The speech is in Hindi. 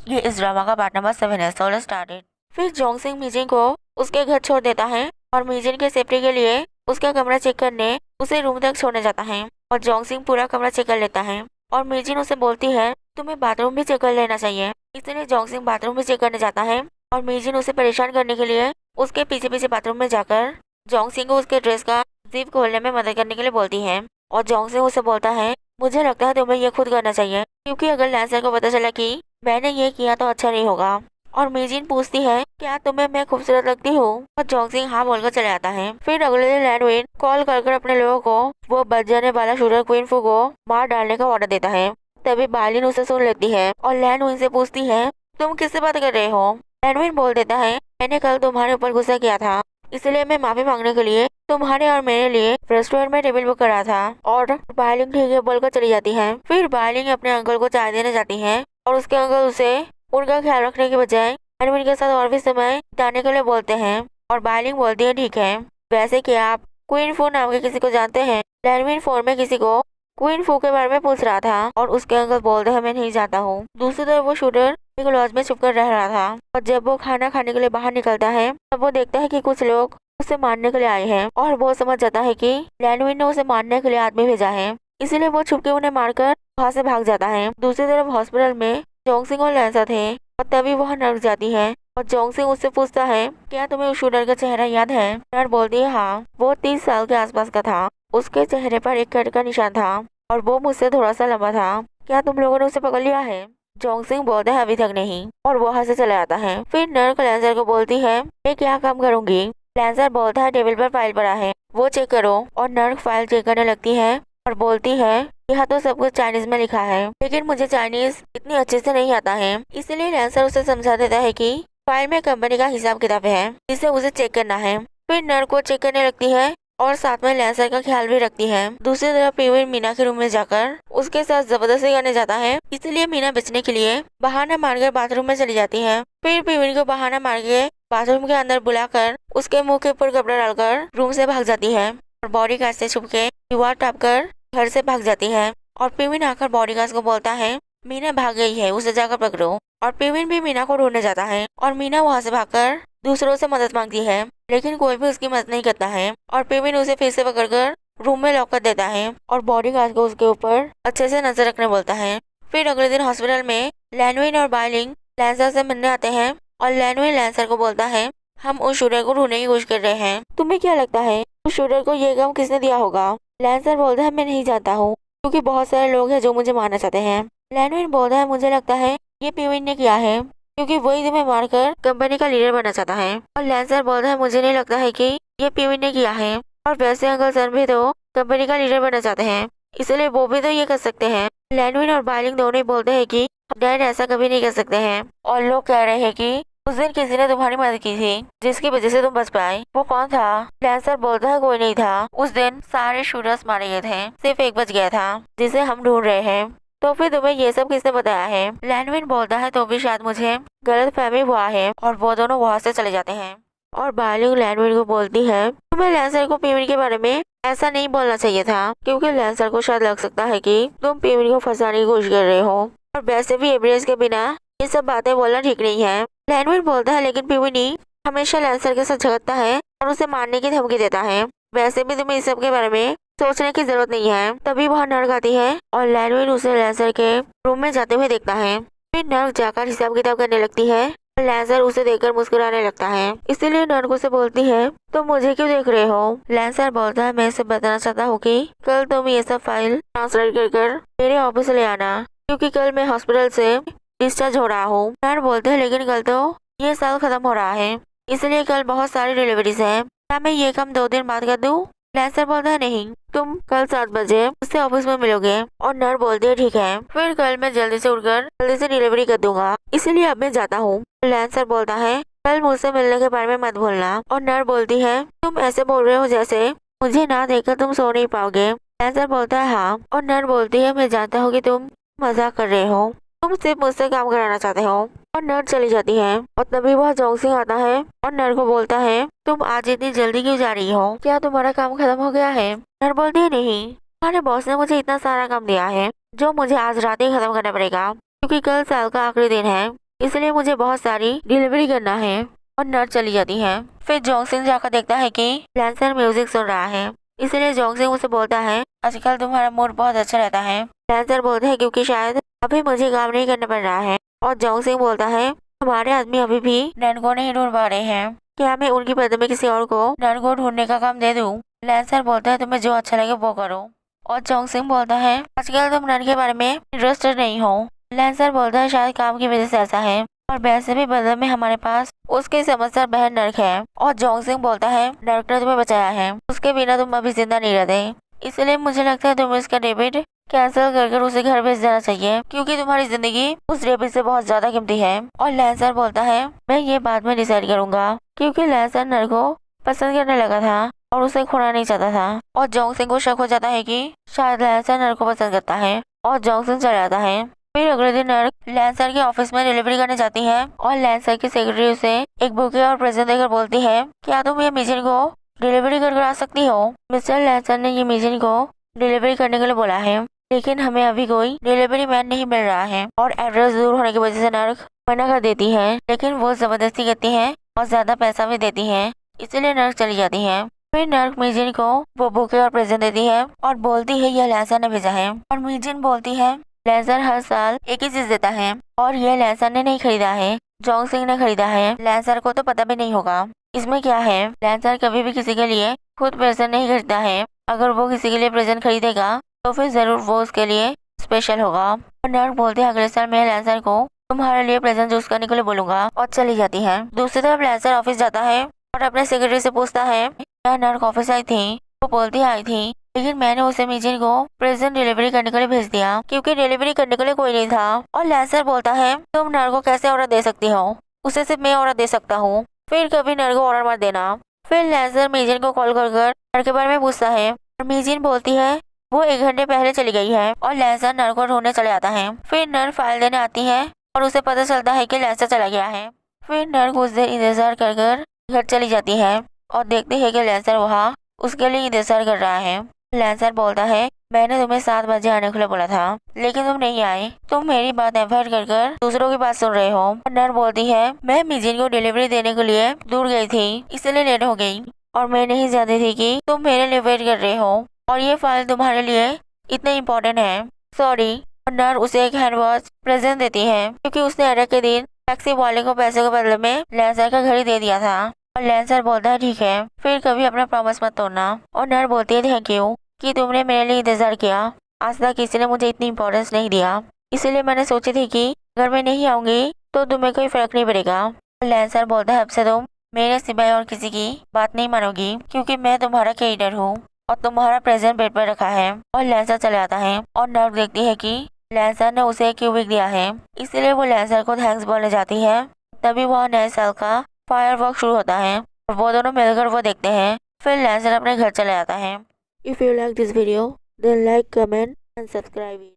ये इस ड्रामा का पार्ट नंबर 7 है। So let's start it. फिर जोंग सिंह मीजिंग को उसके घर छोड़ देता है और मीजिंग के सेफ्टी के लिए उसका कमरा चेक करने उसे रूम तक छोड़ने जाता है और जोंग सिंह पूरा कमरा चेक कर लेता है और मीजिंग उसे बोलती है तुम्हें बाथरूम भी चेक कर लेना चाहिए। इसलिए जोंग सिंह बाथरूम भी चेक करने जाता है और मीजिंग उसे परेशान करने के लिए उसके पीछे पीछे बाथरूम में जाकर जोंग सिंह को उसके ड्रेस का जिप खोलने में मदद करने के लिए बोलती है और जोंग सिंह उसे बोलता है मुझे लगता है तुम्हें ये खुद करना चाहिए क्योंकि अगर लैंसर को पता चला कि मैंने ये किया तो अच्छा नहीं होगा। और मीजिन पूछती है क्या तुम्हें मैं खूबसूरत लगती हूँ और जोंग सिंह हाँ बोलकर चले आता है। फिर अगले दिन लैनविन कॉल कर अपने लोगों को वो बच जाने वाला शूटर क्वीन फू को मार डालने का ऑर्डर देता है। तभी बार्लिन उसे सुन लेती है और लैनविन से पूछती है तुम किससे बात कर रहे हो। लैनविन बोल देता है मैंने कल तुम्हारे ऊपर गुस्सा किया था इसलिए मैं माफी मांगने के लिए तुम्हारे और मेरे लिए रेस्टोरेंट में टेबल बुक करा था। और बार्लिन ठीक है बोलकर चली जाती है। फिर बार्लिन अपने अंकल को चाय देने जाती है और उसके अंकल उसे उनका ख्याल रखने के बजाय लैनविन के साथ और भी समय बिताने के लिए बोलते हैं और बार्लिन बोलती है ठीक है वैसे कि आप क्वीन फू नाम के किसी को जानते हैं। लैनविन फोन में किसी को क्वीन फू के बारे में पूछ रहा था और उसके अंकल बोलते हैं मैं नहीं जाता हूँ। दूसरी तरफ वो शूटर एक लॉज में छुपकर रह रहा था और जब वो खाना खाने के लिए बाहर निकलता है तब वो देखता है कि कुछ लोग उसे मारने के लिए आए हैं और वो समझ जाता है कि लैनविन ने उसे मारने के लिए आदमी भेजा है। इसीलिए वो छुपके उन्हें मारकर वहाँ से भाग जाता है। दूसरी तरफ हॉस्पिटल में जोंग सिंह और लैंसर थे और तभी वह नर्स जाती है और जोंग सिंह उससे पूछता है क्या तुम्हें उस शूटर का चेहरा याद है। नर्स बोलती है हाँ वो 30 साल के आसपास का था। उसके चेहरे पर एक कट का निशान था और वो मुझसे थोड़ा सा लंबा था। क्या तुम लोगों ने उसे पकड़ लिया है। जोंग सिंह बोलता है अभी तक नहीं और वो वहाँ से चला जाता है। फिर नर्स लैंसर को बोलती है मैं क्या काम करूंगी। लैंसर बोलता है टेबल पर फाइल पड़ा है वो चेक करो और नर्स फाइल चेक करने लगती है और बोलती है यहाँ तो सब कुछ चाइनीज में लिखा है लेकिन मुझे चाइनीज इतनी अच्छे से नहीं आता है। इसलिए लैंसर उसे समझा देता है कि फाइल में कंपनी का हिसाब किताब है जिसे उसे चेक करना है। फिर नर्स को चेक करने लगती है और साथ में लैंसर का ख्याल भी रखती है। दूसरी तरफ पीविन मीना के रूम में जाकर उसके साथ जबरदस्ती करने जाता है इसलिए मीना बचने के लिए बहाना मारकर बाथरूम में चली जाती है। फिर पीविन को बहाना मार के बाथरूम के अंदर बुलाकर उसके मुंह के ऊपर कपड़ा डालकर रूम से भाग जाती है और बॉडी गार्ड से छुप के दीवार टाप कर घर से भाग जाती है। और पीविन आकर बॉडी गार्ड को बोलता है मीना भाग गई है उसे जाकर पकड़ो। और पीविन भी मीना को ढूंढने जाता है और मीना वहाँ से भागकर दूसरों से मदद मांगती है लेकिन कोई भी उसकी मदद नहीं करता है और पीविन उसे फिर से पकड़कर रूम में लॉक कर देता है और बॉडी गार्ड को उसके ऊपर अच्छे से नजर रखने बोलता है। फिर अगले दिन हॉस्पिटल में लैनविन और बार्लिन लैंसर से मिलने आते हैं और लैनविन लैंसर को बोलता है हम उस शूटर को ढूंढने की कोशिश कर रहे हैं तुम्हें क्या लगता है उस शूटर को ये काम किसने दिया होगा। लैंसर बोलता है मैं नहीं जानता हूँ क्योंकि बहुत सारे लोग हैं जो मुझे मारना चाहते हैं। लैनविन बोलता है मुझे लगता है ये पीविन ने किया है क्योंकि वही तुम्हें मारकर कंपनी का लीडर बनना चाहता है। और लैंसर बोलता है मुझे नहीं लगता है कि ये पीविन ने किया है और वैसे अंकल सर भी तो कंपनी का लीडर बनना चाहते हैं इसलिए वो भी तो ये कर सकते हैं। लैनविन और बार्लिन दोनों ही बोलते हैं कि डैड ऐसा कभी नहीं कर सकते हैं और लोग कह रहे हैं कि उस दिन किसी ने तुम्हारी मदद की थी जिसकी वजह से तुम बच पाए वो कौन था। लैंसर बोलता है कोई नहीं था उस दिन सारे शूटर्स मारे गए थे सिर्फ एक बच गया था जिसे हम ढूंढ रहे हैं। तो फिर तुम्हें ये सब किसने बताया है। लैनविन बोलता है तो भी शायद मुझे गलत फहमी हुआ है और वो दोनों वहाँ से चले जाते हैं। और बार्लिन लैनविन को बोलती है तुम्हें लैंसर को पीविन के बारे में ऐसा नहीं बोलना चाहिए था क्योंकि लैंसर को शायद लग सकता है कि तुम पीविन को फंसाने की कोशिश कर रहे हो और वैसे भी एविडेंस के बिना ये सब बातें बोलना ठीक नहीं है। लैनविन बोलता है लेकिन पीविन ही हमेशा लैंसर के साथ झगड़ता है और उसे मारने की धमकी देता है वैसे भी तुम्हें इस सब के बारे में सोचने की जरूरत नहीं है। तभी वह नर्स आती है और लैनविन उसे लैंसर के रूम में जाते हुए देखता है। फिर नर्स जाकर हिसाब किताब करने लगती है और लैंसर उसे देखकर मुस्कुराने लगता है इसलिए नर्स उसे बोलती है तो मुझे क्यों देख रहे हो। लैंसर बोलता है मैं इसे बताना चाहता हूँ कि कल तुम ये सब फाइल ट्रांसलेट कर मेरे ऑफिस ले आना क्योंकि कल मैं हॉस्पिटल से डिस्चार्ज हो रहा हूँ। नर्स बोलते हैं लेकिन कल तो ये साल खत्म हो रहा है इसलिए कल बहुत सारी डिलीवरीज है क्या मैं ये काम 2 दिन बाद कर दूँ। लैंसर बोलता है नहीं तुम कल 7 बजे उससे ऑफिस में मिलोगे और नर्स बोलती है ठीक है फिर कल मैं जल्दी से उठकर जल्दी से डिलीवरी कर दूंगा इसलिए अब मैं जाता हूँ। लैंसर बोलता है कल मुझसे मिलने के बारे में मत भूलना और नर्स बोलती है तुम ऐसे बोल रहे हो जैसे मुझे ना देखकर तुम सो नहीं पाओगे। लैंसर बोलता है हाँ और नर्स बोलती है मैं जानता हूँ कि तुम मजाक कर रहे हो तुम सिर्फ मुझसे काम कराना चाहते हो। और नर्स चली जाती है और तभी वह जोंग सिंह आता है और नर्स को बोलता है तुम आज इतनी जल्दी क्यों जा रही हो क्या तुम्हारा काम खत्म हो गया है। नर्स बोलती है नहीं तुम्हारे बॉस ने मुझे इतना सारा काम दिया है जो मुझे आज रात ही खत्म करना पड़ेगा क्योंकि कल साल का आखिरी दिन है इसलिए मुझे बहुत सारी डिलीवरी करना है। और नर्स चली जाती है। फिर जोंगसिंग जाकर देखता है कि लैंसर म्यूजिक सुन रहा है। इसलिए जोंगसिंग उसे बोलता है आजकल तुम्हारा मूड बहुत अच्छा रहता है। लैंसर बोलते हैं क्योंकि शायद अभी मुझे काम नहीं करना पड़ रहा है। और जोंगसिंग बोलता है हमारे आदमी अभी भी नन को नहीं ढूंढ पा रहे हैं, क्या मैं उनकी बदले में किसी और को नन को ढूंढने का काम दे दूं? लैंसर बोलता है तुम्हें जो अच्छा लगे वो करो। और जोंगसिंग बोलता है आजकल तुम नन के बारे में इंटरेस्टेड नहीं हो। लैंसर बोलता है शायद काम की वजह से ऐसा है, और वैसे भी बदले में हमारे पास उसकी समझदार बहन नर्क है। और जोंगसिंग बोलता है नर्क ने तुम्हें बचाया है, उसके बिना तुम अभी जिंदा नहीं रहते, इसलिए मुझे लगता है तुम्हें इसका डेबिट कैंसिल कर उसे घर भेज देना चाहिए, क्योंकि तुम्हारी जिंदगी उस डेबिट से बहुत ज्यादा कीमती है। और लैंसर बोलता है मैं ये बाद में डिसाइड करूंगा, क्योंकि लैंसर नर्क को पसंद करने लगा था और उसे खोना नहीं चाहता था। और जोंगसिंग को शक हो जाता है कि शायद लैंसर नर्क को पसंद करता है, और जोंगसिंग चला जाता है। फिर अगले दिन नर्क लैंसर के ऑफिस में डिलीवरी करने जाती है, और लैंसर की सेक्रेटरी उसे एक बुके और प्रेजेंट देकर बोलती है क्या तुम ये मिशन को डिलीवरी कर आ सकती हो? मिस्टर लैंसर ने ये मिशन को डिलीवरी करने के लिए बोला है, लेकिन हमें अभी कोई डिलीवरी मैन नहीं मिल रहा है। और एड्रेस दूर होने की वजह से नर्क मना कर देती है, लेकिन वो जबरदस्ती करती है और ज्यादा पैसा भी देती है, इसलिए नर्क चली जाती है। फिर नर्क मीजिन को वो बुके और प्रेजेंट देती है और बोलती है यह लैंसर ने भेजा है। और मीजिन बोलती है लैंसर हर साल एक ही चीज देता है, और ये लैंसर ने नहीं खरीदा है, जोंगसिंग ने खरीदा है। लैंसर को तो पता भी नहीं होगा इसमें क्या है। लैंसर कभी भी किसी के लिए खुद प्रेजेंट नहीं खरीदता है, अगर वो किसी के लिए प्रेजेंट खरीदेगा तो फिर जरूर वो उसके लिए स्पेशल होगा। और नर्क बोलते हैं अगले साल मैं लैंसर को तुम्हारे लिए प्रेजेंट चूज करने के लिए बोलूंगा, और चली जाती है। दूसरी तरफ लैंसर ऑफिस जाता है और अपने सेक्रेटरी से पूछता है क्या नर्क ऑफिस आई थी? वो बोलती आई थी, लेकिन मैंने उसे मीजिन को प्रेजेंट डिलीवरी करने के लिए भेज दिया, क्योंकि डिलीवरी करने के लिए कोई नहीं था। और लैंसर बोलता है तुम नर को कैसे ऑर्डर दे सकती हो, उसे सिर्फ मैं ऑर्डर दे सकता हूँ, फिर कभी नर को ऑर्डर मत देना। फिर लैंसर मीजिन को कॉल कर नर के बारे में पूछता है, और मीजिन बोलती है वो 1 घंटे पहले चली गई है। और लैंसर नर को ढूंढने चले जाता है। फिर नर फाइल देने आती है और उसे पता चलता है कि लैंसर चला गया है। फिर नर कुछ देर इंतजार कर घर चली जाती है और देखती है कि लैंसर वहाँ उसके लिए इंतजार कर रहा है। लैंसर बोलता है मैंने तुम्हें 7 बजे आने के लिए बोला था, लेकिन तुम नहीं आए, तुम मेरी बात अवॉइड कर दूसरों की बात सुन रहे हो। नर बोलती है मैं मिजिन को डिलीवरी देने के लिए दूर गई थी, इसलिए लेट हो गई, और मैं नहीं जानती थी कि तुम मेरे लिए वेट कर रहे हो, और ये फाइल तुम्हारे लिए इतने इम्पोर्टेंट है, सॉरी। नर उसे एक हैंड वॉच प्रेजेंट देती है, क्योंकि उसने अटैक के दिन टैक्सी वाले को पैसे के बदले में लैंसर का घड़ी दे दिया था। और लैंसर बोलता है ठीक है, फिर कभी अपना प्रॉमिस मत तोड़ना। और नर बोलती है थैंक यू कि तुमने मेरे लिए इंतजार किया, आज तक किसी ने मुझे इतनी इम्पोर्टेंस नहीं दिया, इसलिए मैंने सोची थी कि अगर मैं नहीं आऊंगी तो तुम्हें कोई फर्क नहीं पड़ेगा। लैंसर बोलता है अब से तुम मेरे सिवाय और किसी की बात नहीं मानोगी, क्योंकि मैं तुम्हारा क्रिएटर हूँ और तुम्हारा प्रेजेंट बेड पर रखा है। और लैंसर चले आता है और नर देखती है कि लैंसर ने उसे एक क्यूबिक दिया है, इसलिए वो लैंसर को थैंक्स बोलने जाती है। तभी वह नए साल का फायरवर्क शुरू होता है और वो दोनों मिलकर वो देखते हैं। फिर लैंसर अपने घर चले जाता है। If you like this video then like, comment and subscribe it.